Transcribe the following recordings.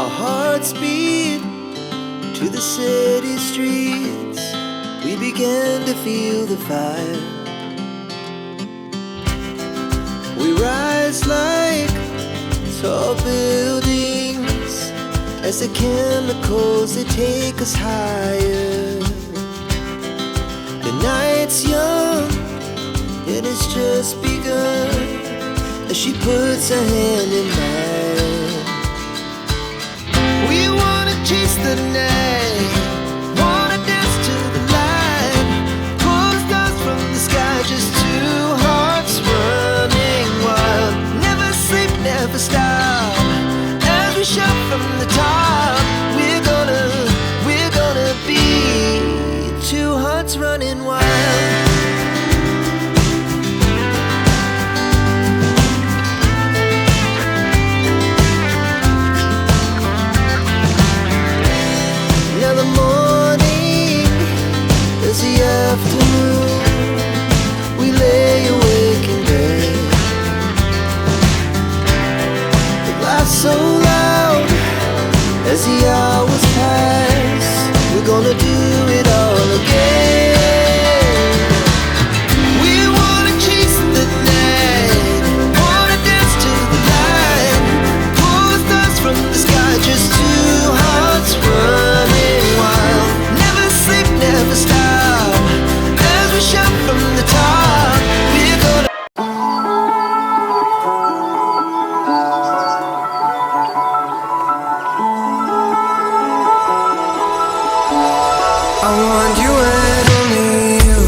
Our hearts beat to the city streets. We began to feel the fire. We rise like tall buildings as the chemicals, they take us higher. The night's young and it's just begun as she puts her hand in mine. We wanna chase the night, wanna dance to the light, pull the stars from the sky, just two hearts running wild. Never sleep, never stop, as we shout from the top. We're gonna be two hearts running wild. Now the morning is the afternoon. We lay awake in bed. The laughs so loud as the hours pass. We're gonna do it all again. We wanna chase the night, wanna dance to the light, pull the stars from the sky, just two hearts running wild. Never sleep, never stop, as we shout from the top. We're gonna I want you and only you.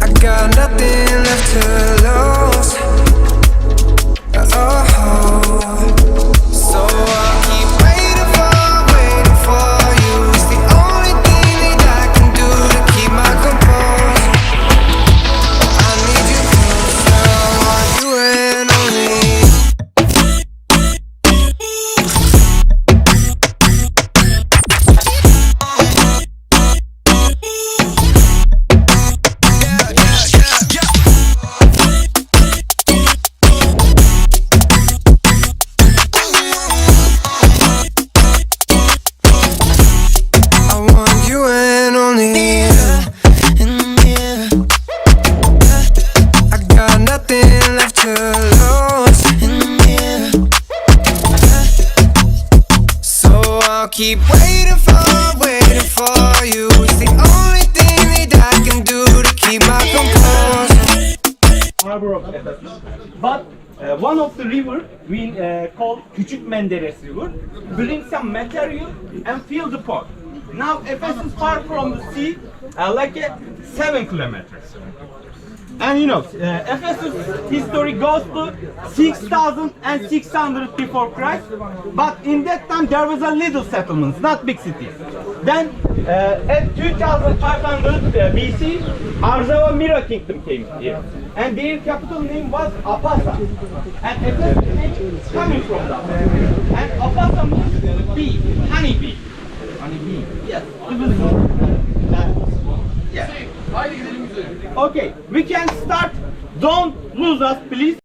I got nothing left to lose. So I'll keep waiting for you. It's the only thing that I can do to keep my composure. I need you closer. I want you and only you. I want you and only you. I got nothing left to lose. So I'll keep waiting for you. It's the only thing that I can do to keep my composure. Harbor of Ephesus. But one of the river we call Küçük Menderes River bring some material and fill the port. Now Ephesus far from the sea, like 7 kilometers. And you know, Ephesus history goes to 6,600 before Christ. But in that time there was a little settlements, not big cities. Then at 2500 BC, Arzava Mira Kingdom came here. And their capital name was Apasa. And Ephesus name is coming from that. And Apasa means bee, honey bee. Honey bee. Yes. It was, yes. Okay, we can start. Don't lose us, please.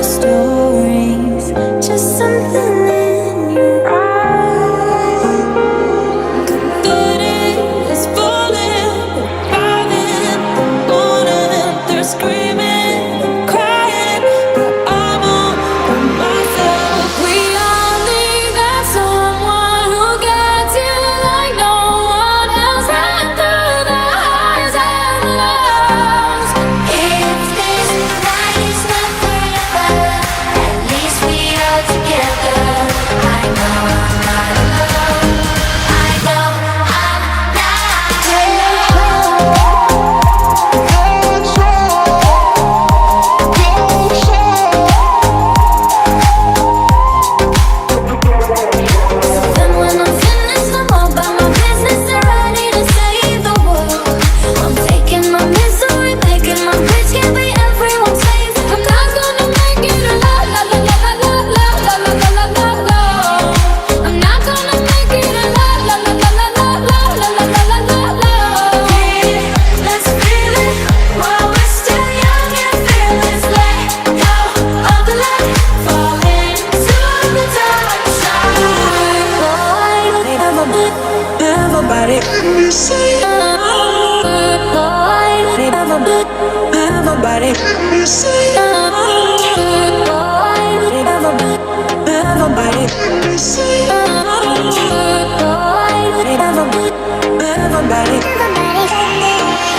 Stories, just something in your eyes. Everybody, everybody, everybody.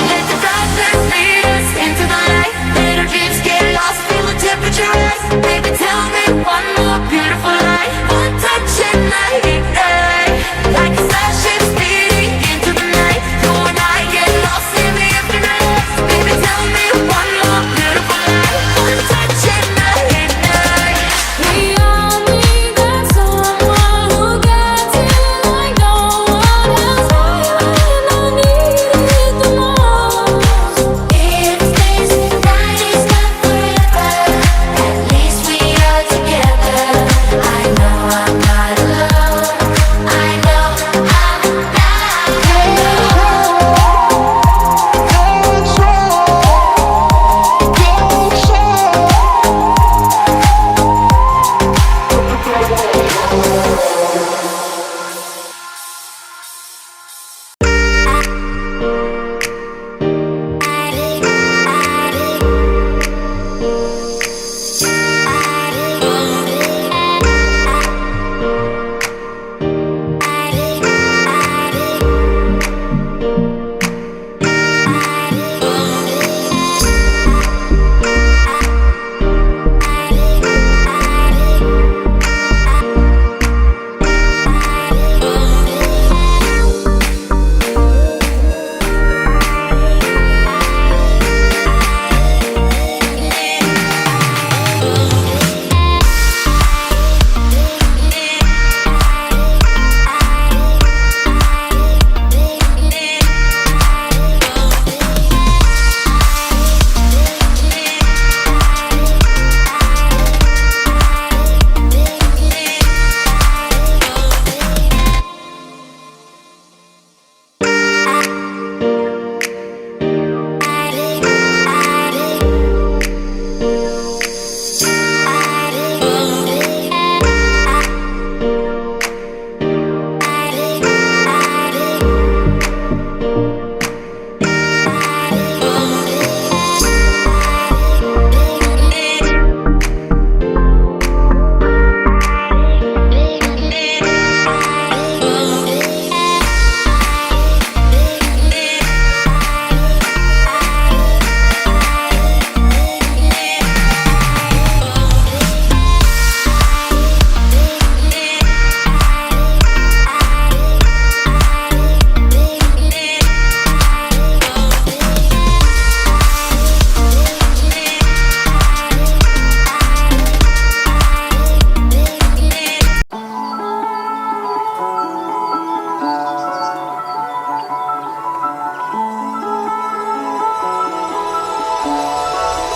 Let the darkness lead us into the light. Let our dreams get lost, feel the temperature rise. Baby, tell me one more beautiful lie. One touch and I ignite. Like a starship speeding into the night. You and I get lost in the afterlife. Baby, tell me one more beautiful lie. One touch and I ignite. We all need that someone who gets it like no one else. When I need it the most. If this night is not forever, at least we are together. I know I'm not alone. I know I'm not alone.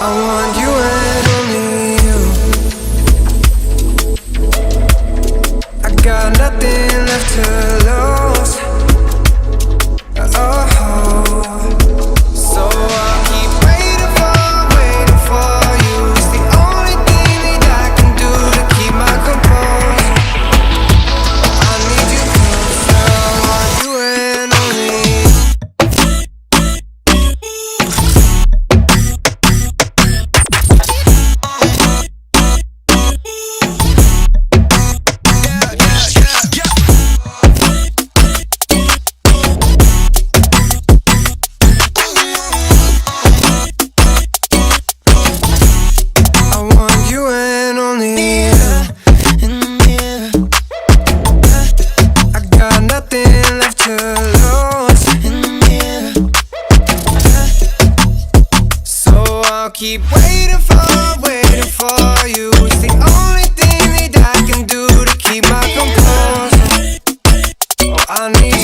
I want you and only you. I got nothing left to lose. Oh, so I'll keep waiting for you. It's the only thing that I can do to keep my composure. I need you closer. I want you and only you. I want you and only you. I got nothing left to lose. So I'll keep waiting for you. It's the only thing that I can do to keep my composure. Oh, I need